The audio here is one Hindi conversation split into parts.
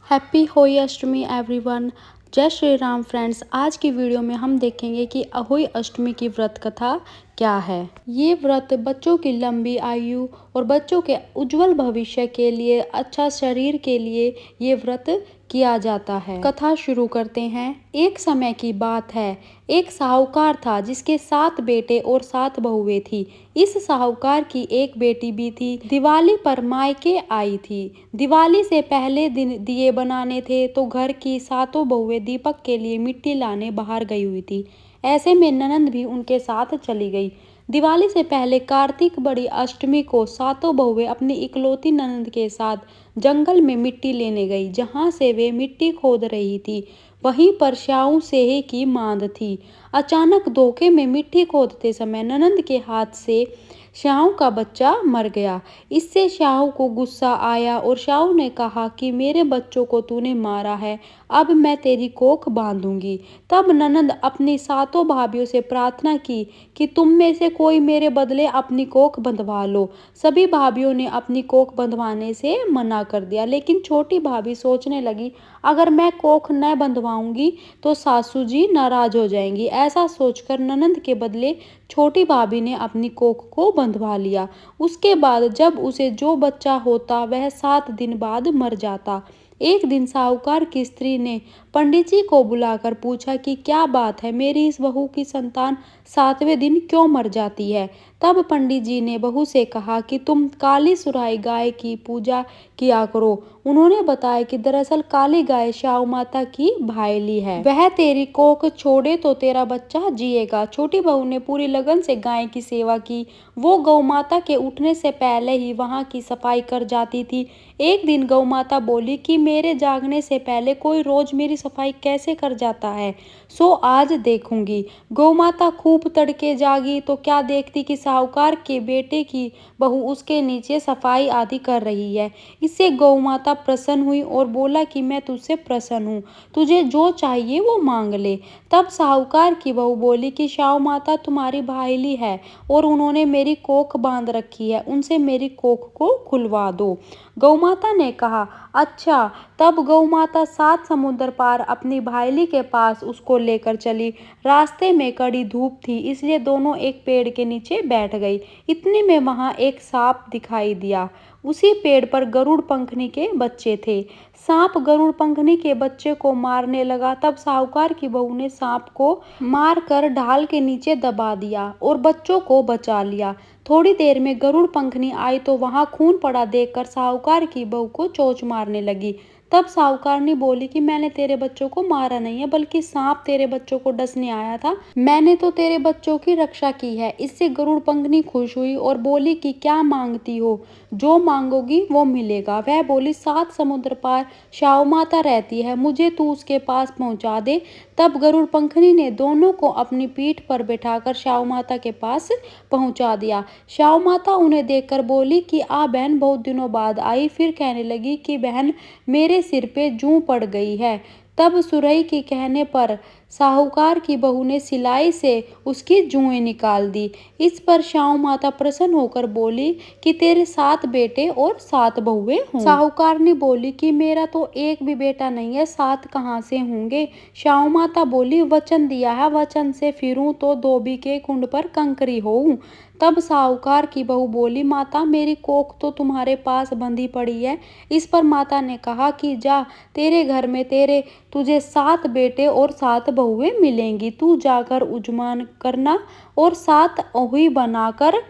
हैप्पी होली अष्टमी एवरीवन। जय श्री राम फ्रेंड्स। आज की वीडियो में हम देखेंगे कि अहोई अष्टमी की व्रत कथा क्या है। ये व्रत बच्चों की लंबी आयु और बच्चों के उज्जवल भविष्य के लिए, अच्छा शरीर के लिए ये व्रत किया जाता है। कथा शुरू करते हैं। एक समय की बात है, एक साहूकार था जिसके 7 बेटे और 7 बहुएं थी। इस साहूकार की एक बेटी भी थी। दिवाली पर मायके आई थी। दिवाली से पहले दिन दिए बनाने थे तो घर की 7 बहुएं दीपक के लिए मिट्टी लाने बाहर गई हुई थी। ऐसे में ननंद भी उनके साथ चली गई। दिवाली से पहले कार्तिक बड़ी अष्टमी को 7 बहुएं अपनी इकलौती ननंद के साथ जंगल में मिट्टी लेने गई। जहां से वे मिट्टी खोद रही थी वहीं पर श्याऊ सेहे की मांद थी। अचानक धोखे में मिट्टी खोदते समय ननंद के हाथ से श्याऊ का बच्चा मर गया। इससे श्याऊ को गुस्सा आया और श्याऊ ने कहा कि मेरे बच्चों को तूने मारा है, अब मैं तेरी कोख बांधूंगी। तब ननंद अपनी 7 भाभियों से प्रार्थना की कि तुम में से कोई मेरे बदले अपनी कोख बंधवा लो। सभी भाभियों ने अपनी कोख बंधवाने से मना कर दिया, लेकिन छोटी भाभी सोचने लगी अगर मैं कोख न बंधवाऊंगी तो सासू जी नाराज हो जाएंगी। ऐसा सोचकर ननंद के बदले छोटी भाभी ने अपनी कोख को बंधवा लिया। उसके बाद जब उसे जो बच्चा होता वह 7 दिन बाद मर जाता। एक दिन साहूकार की स्त्री ने पंडित जी को बुलाकर पूछा कि क्या बात है, मेरी इस बहू की संतान 7वें दिन क्यों मर जाती है। तब पंडित जी ने बहू से कहा कि तुम काली सुराई गाय की पूजा किया करो। उन्होंने बताया कि दरअसल काली गाय श्याऊ माता की भायली है, वह तेरी कोख छोड़े तो तेरा बच्चा जिएगा। छोटी बहू ने पूरी लगन से गाय की सेवा की। वो गौ माता के उठने से पहले ही वहां की सफाई कर जाती थी। एक दिन गौ माता बोली कि मेरे जागने से पहले कोई रोज मेरी सफाई कैसे कर जाता है, सो आज देखूंगी। गौ माता खूब तड़के जागी तो क्या देखती कि साहूकार के बेटे की बहू उसके नीचे सफाई आदि कर रही है। इससे गौ माता प्रसन्न हुई और बोला कि मैं तुझसे प्रसन्न हूँ, तुझे जो चाहिए वो मांग ले। तब साहूकार की बहू बोली कि श्याऊ माता तुम्हारी भाईली है और उन्होंने मेरी कोख बांध रखी है, उनसे मेरी कोख को खुलवा दो। गौ माता ने कहा अच्छा। तब गौ माता 7 समुद्र पार अपनी भाईली के पास उसको लेकर चली। रास्ते में कड़ी धूप थी, इसलिए दोनों एक पेड़ के नीचे बैठ गई। इतने में वहां एक सांप दिखाई दिया। उसी पेड़ पर गरुड़ पंखनी के बच्चे थे। सांप गरुड़ पंखनी के बच्चे को मारने लगा। तब साहूकार की बहू ने सांप को मारकर ढाल के नीचे दबा दिया और बच्चों को बचा लिया। थोड़ी देर में गरुड़ पंखनी आई तो वहां खून पड़ा देखकर साहूकार की बहू को चोंच मारने लगी। तब साहूकारनी बोली कि मैंने तेरे बच्चों को मारा नहीं है, बल्कि सांप तेरे बच्चों को डसने आया था। मैंने तो तेरे बच्चों की रक्षा की है। इससे गरुड़ पंखनी खुश हुई और बोली कि क्या मांगती हो, जो मांगोगी वो मिलेगा। वह बोली 7 समुद्र पार श्याऊ माता रहती है, मुझे तू उसके पास पहुंचा दे। तब गरुड़ पंखनी ने दोनों को अपनी पीठ पर बैठाकर श्याऊ माता के पास पहुंचा दिया। श्याऊ माता उन्हें देखकर बोली कि आ बहन बहुत दिनों बाद आई। फिर कहने लगी कि बहन मेरे सिर पे जूं पड़ गई है। तब सुरई के कहने पर साहूकार की बहू ने सिलाई से उसकी जुएं निकाल दी। इस पर श्याऊ माता प्रसन्न होकर बोली कि तेरे 7 बेटे और 7 बहुएं हों। साहूकार ने बोली कि मेरा तो एक भी बेटा नहीं है, 7 कहाँ से होंगे। श्याऊ माता बोली वचन दिया है, वचन से फिरूं तो धोबी के कुंड पर कंकरी होऊं। तब साहूकार की बहू बोली माता मेरी कोख तो तुम्हारे पास बंधी पड़ी है। इस पर माता ने कहा कि जा, तेरे घर में तुझे 7 बेटे और 7 बहुएं मिलेंगी। तू जाकर उजमान करना और 7 ओही बनाकर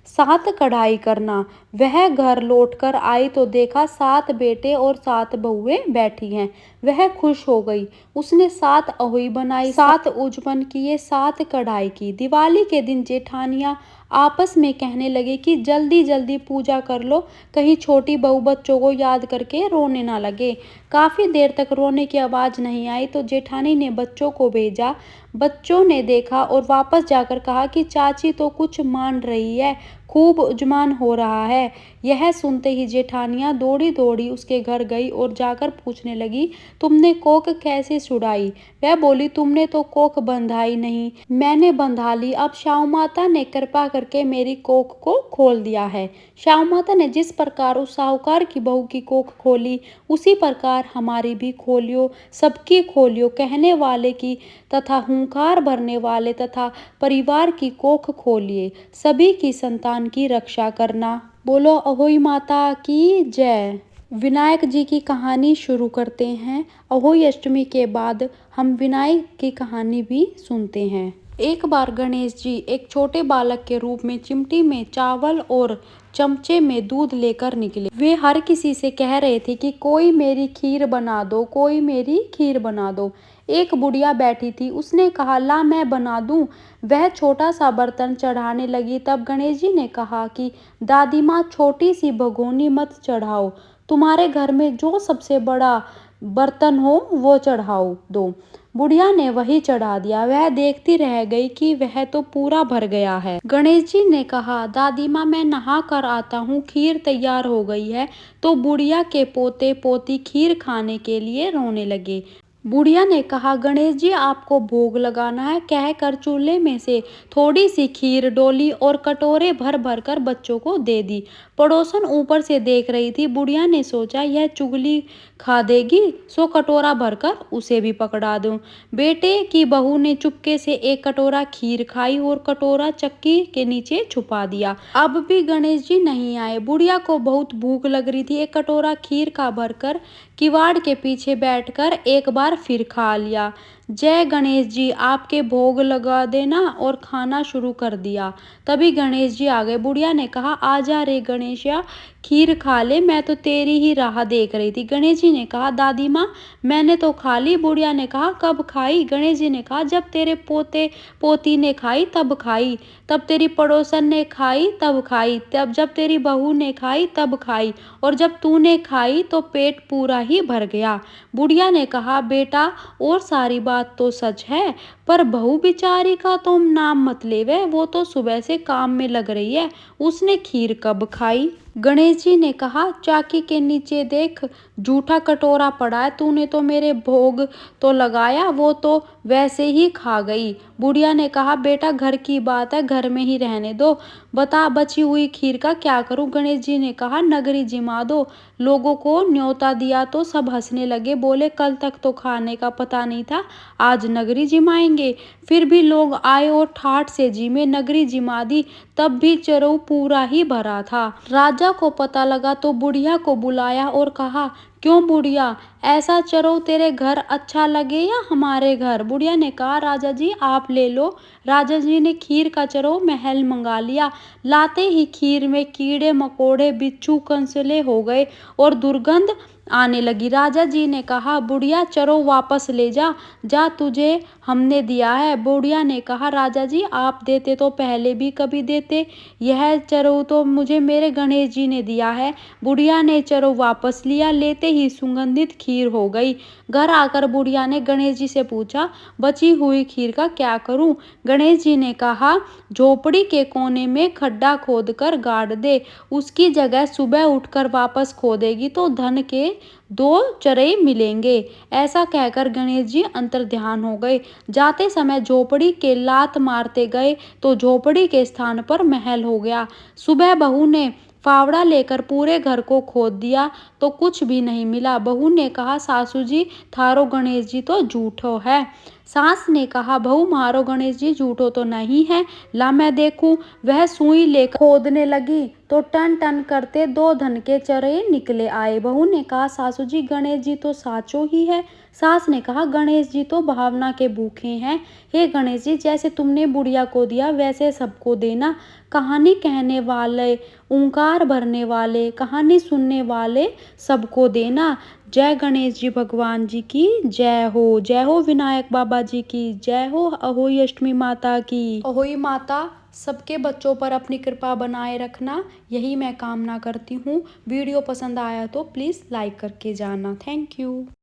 7 कढ़ाई करना। वह घर लौटकर आई तो देखा 7 बेटे और 7 बहुएं बैठी हैं। वह खुश हो गई। उसने 7 अहोई बनाई, 7 उजमन किए, 7 कढ़ाई की। दिवाली के दिन जेठानियां आपस में कहने लगे कि जल्दी जल्दी पूजा कर लो, कहीं छोटी बहू बच्चों को याद करके रोने ना लगे। काफी देर तक रोने की आवाज नहीं आई तो जेठानी ने बच्चों को भेजा। बच्चों ने देखा और वापस जाकर कहा कि चाची तो कुछ मान रही है, खूब उजमान हो रहा है। यह सुनते ही जेठानियाँ दौड़ी दौड़ी उसके घर गई और जाकर पूछने लगी, तुमने कोख कैसे छुड़ाई? वह बोली, तुमने तो कोख बंधाई नहीं, मैंने बंधा ली। अब शाहू माता ने कृपा करके मेरी कोख को खोल दिया है। शाहू माता ने जिस प्रकार उस साहूकार की बहू की कोख खोली, उसी प्रकार हमारी भी खोलियो, सबकी खोलियो, कहने वाले की तथा हुंकार भरने वाले तथा परिवार की कोख खोलिए, सभी की संतान की रक्षा करना। बोलो अहोई माता की जय। विनायक जी की कहानी शुरू करते हैं। अहोई अष्टमी के बाद हम विनायक की कहानी भी सुनते हैं। एक बार गणेश जी एक छोटे बालक के रूप में चिमटी में चावल और चमचे में दूध लेकर निकले। वे हर किसी से कह रहे थे कि कोई मेरी खीर बना दो, कोई मेरी खीर बना दो। एक बुढ़िया बैठी थी, उसने कहा, ला मैं बना दूं। वह छोटा सा बर्तन चढ़ाने लगी। तब गणेश जी ने कहा कि दादी माँ, छोटी सी भगोनी मत चढ़ाओ, तुम्हारे घर में जो सबसे बड़ा बर्तन हो वो चढ़ाओ दो। बुढ़िया ने वही चढ़ा दिया। वह देखती रह गई कि वह तो पूरा भर गया है। गणेश जी ने कहा, दादी माँ, मैं नहा कर आता हूँ, खीर तैयार हो गई है। तो बुढ़िया के पोते पोती खीर खाने के लिए रोने लगे। बुढ़िया ने कहा, गणेश जी आपको भोग लगाना है, कहकर चूल्हे में से थोड़ी सी खीर डोली और कटोरे भर भर कर बच्चों को दे दी। पड़ोसन ऊपर से देख रही थी। बुढ़िया ने सोचा, यह चुगली खा देगी, सो कटोरा भरकर उसे भी पकड़ा दूं। बेटे की बहू ने चुपके से एक कटोरा खीर खाई और कटोरा चक्की के नीचे छुपा दिया। अब भी गणेश जी नहीं आए। बुढ़िया को बहुत भूख लग रही थी। एक कटोरा खीर का भरकर किवाड़ के पीछे बैठकर एक बार फिर खा लिया। जय गणेश जी, आपके भोग लगा देना, और खाना शुरू कर दिया। तभी गणेश जी आ गए। बुढ़िया ने कहा, आजा रे गणेशया, खीर खा ले, मैं तो तेरी ही राह देख रही थी। गणेश जी ने कहा, दादी माँ, मैंने तो खा ली। बुढ़िया ने कहा, कब खाई? गणेश जी ने कहा, जब तेरे पोते पोती ने खाई तब खाई, तब तेरी पड़ोसन ने खाई तब खाई, तब जब तेरी बहू ने खाई तब खाई, और जब तूने खाई तो पेट पूरा ही भर गया। बुढ़िया ने कहा, बेटा, और सारी बात तो सच है, पर बहू बिचारी का तुम नाम मत लेवे, वो तो सुबह से काम में लग रही है, उसने खीर कब खाई? गणेश जी ने कहा, चाकी के नीचे देख, जूठा कटोरा पड़ा है, तूने तो मेरे भोग तो लगाया, वो तो वैसे ही खा गई। बुढ़िया ने कहा, बेटा, घर की बात है, घर में ही रहने दो, बता बची हुई खीर का क्या करूं? गणेश जी ने कहा, नगरी जिमा दो। लोगों को न्योता दिया तो सब हंसने लगे, बोले, कल तक तो खाने का पता नहीं था, आज नगरी जिमाएंगे। फिर भी लोग आए और ठाठ से जिमे, नगरी जिमा दी, तब भी चरऊ पूरा ही भरा था। राजा को पता लगा तो बुढ़िया को बुलाया और कहा, क्यों बुढ़िया, ऐसा चरऊ तेरे घर अच्छा लगे या हमारे घर? बुढ़िया ने कहा, राजा जी आप ले लो। राजा जी ने खीर का चरऊ महल मंगा लिया। लाते ही खीर में कीड़े मकोड़े, बिच्छू, कंसले हो गए और दुर्गंध आने लगी। राजा जी ने कहा, बुढ़िया, चरऊ वापस ले जा, जा, तुझे हमने दिया है। बुढ़िया ने कहा, राजा जी आप देते तो पहले भी कभी देते, यह चरऊ तो मुझे मेरे गणेश जी ने दिया है। बुढ़िया ने चरऊ वापस लिया, लेते ही सुगंधित खीर हो गई। घर आकर बुढ़िया ने गणेश जी से पूछा, बची हुई खीर का क्या करूं? गणेश जी ने कहा, झोपड़ी के कोने में खड्डा खोदकर गाड़ दे, उसकी जगह सुबह उठकर वापस खोदेगी तो धन के 2 चरई मिलेंगे। ऐसा कहकर गणेश जी अंतर्ध्यान हो गए। जाते समय झोपड़ी के लात मारते गए तो झोपड़ी के स्थान पर महल हो गया। सुबह बहू ने फावड़ा लेकर पूरे घर को खोद दिया तो कुछ भी नहीं मिला। बहू ने कहा, सासू जी, थारो गणेश जी तो झूठो है। सास ने कहा, बहू, मारो गणेश जी झूठो तो नहीं है, ला मैं देखूं। वह सुई लेकर खोदने लगी तो टन टन करते 2 धन के चरए निकले आए। बहू ने कहा, सासू जी, गणेश जी तो साचो ही है। सास ने कहा, गणेश जी तो भावना के भूखे हैं। हे गणेश जी, जैसे तुमने बुढ़िया को दिया वैसे सबको देना। कहानी कहने वाले, ओंकार भरने वाले, कहानी सुनने वाले सबको देना। जय गणेश जी भगवान जी की जय हो। जय हो विनायक बाबा जी की जय हो। अहोई अष्टमी माता की। अहोई माता सबके बच्चों पर अपनी कृपा बनाए रखना, यही मैं कामना करती हूँ। वीडियो पसंद आया तो प्लीज़ लाइक करके जाना। Thank you.